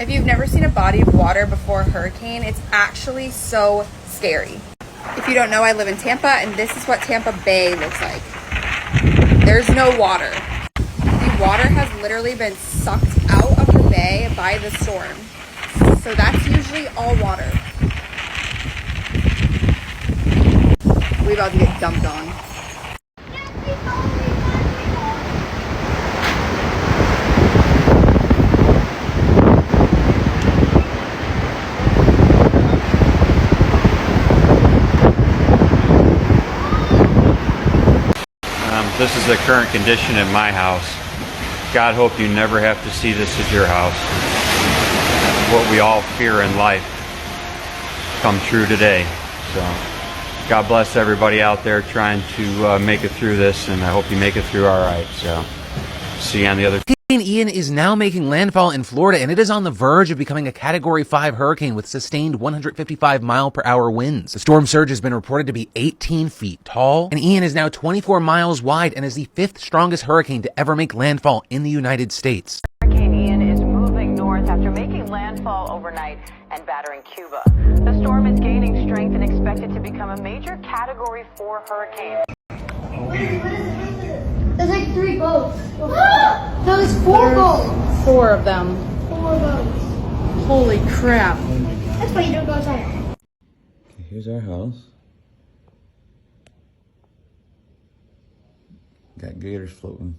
If you've never seen a body of water before a hurricane, it's actually so scary. If you don't know, I live in Tampa, and this is what Tampa Bay looks like. There's no water. The water has literally been sucked out of the bay by the storm. So that's usually all water. We're about to get dumped on. This is the current condition in my house. God, hope you never have to see this at your house. What we all fear in life come true today. So God bless everybody out there trying to make it through this, and I hope you make it through all right. So see you on the other. Hurricane Ian is now making landfall in Florida, and it is on the verge of becoming a Category 5 hurricane with sustained 155-mile-per-hour winds. The storm surge has been reported to be 18 feet tall, and Ian is now 24 miles wide and is the 5th strongest hurricane to ever make landfall in the United States. Hurricane Ian is moving north after making landfall overnight and battering Cuba. The storm is gaining strength and expected to become a major Category 4 hurricane. There's like 3 boats. No, there's 4 boats. 4 of them. 4 boats. Holy crap. That's why you don't go outside. Okay, here's our house. Got gators floating.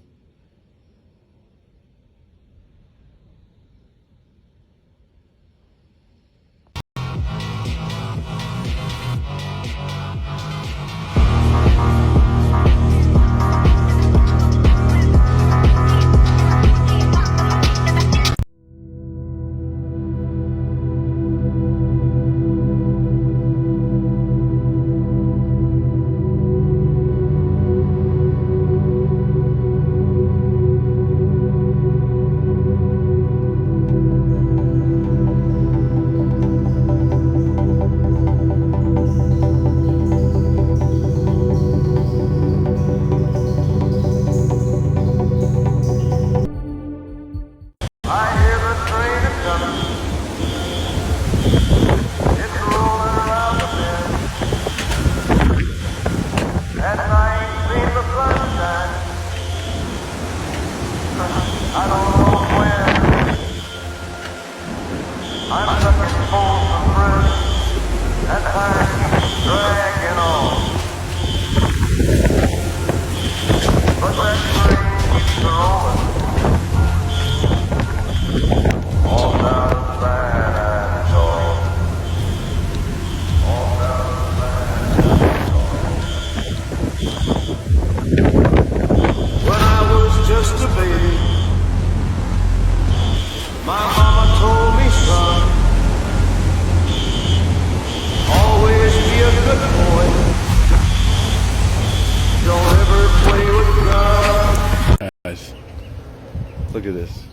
Look at this.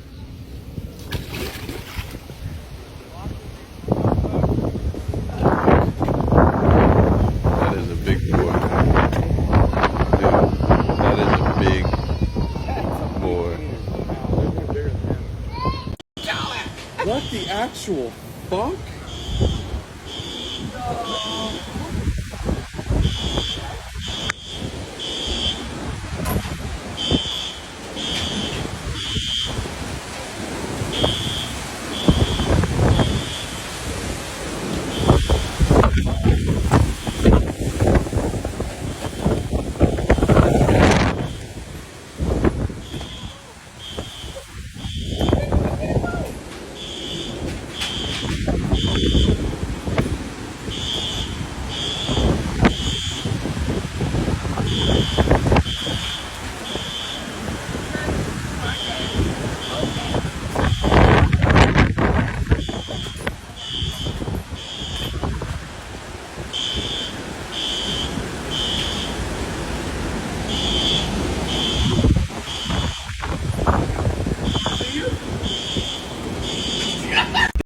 That is a big boy. Dude, that is a big boy. What the actual fuck?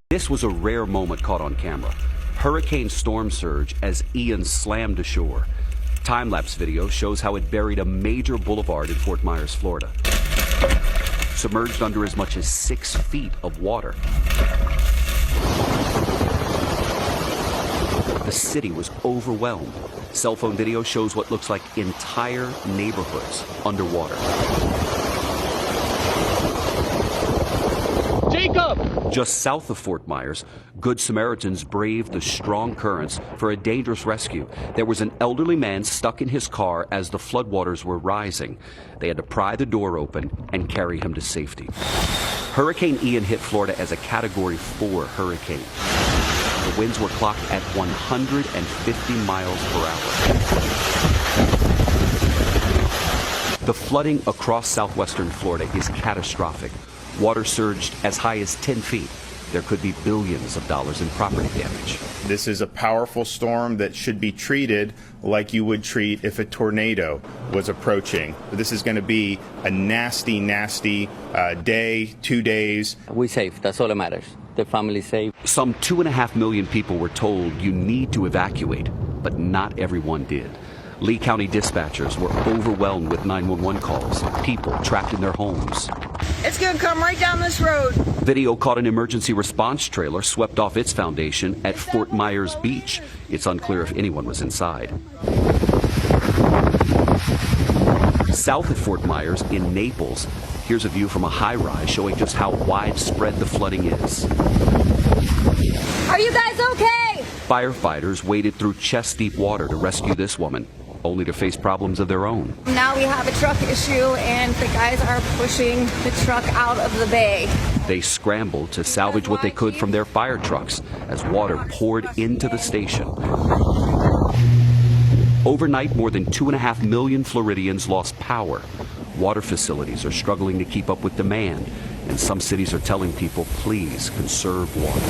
This was a rare moment caught on camera. Hurricane storm surge as Ian slammed ashore. Time-lapse video shows how it buried a major boulevard in Fort Myers, Florida. submerged under as much as 6 feet of water. The city was overwhelmed. Cell phone video shows what looks like entire neighborhoods underwater. Jacob! Just south of Fort Myers, Good Samaritans braved the strong currents for a dangerous rescue. There was an elderly man stuck in his car as the floodwaters were rising. They had to pry the door open and carry him to safety. Hurricane Ian hit Florida as a Category 4 hurricane. The winds were clocked at 150 miles per hour. The flooding across southwestern Florida is catastrophic. Water surged as high as 10 feet. There could be billions of dollars in property damage. This is a powerful storm that should be treated like you would treat if a tornado was approaching. This is going to be a nasty, nasty day, 2 days. We safe. That's all that matters. The family safe. Some 2.5 million people were told you need to evacuate, but not everyone did. Lee County dispatchers were overwhelmed with 911 calls, people trapped in their homes. It's going to come right down this road. Video caught an emergency response trailer swept off its foundation at Fort Myers Beach. It's unclear if anyone was inside. South of Fort Myers, in Naples, here's a view from a high-rise showing just how widespread the flooding is. Are you guys okay? Firefighters waded through chest-deep water to rescue this woman, only to face problems of their own. Now we have a truck issue and the guys are pushing the truck out of the bay. They scrambled to salvage what they could from their fire trucks as water poured into the station. Overnight, more than 2.5 million Floridians lost power. Water facilities are struggling to keep up with demand, and some cities are telling people, please conserve water.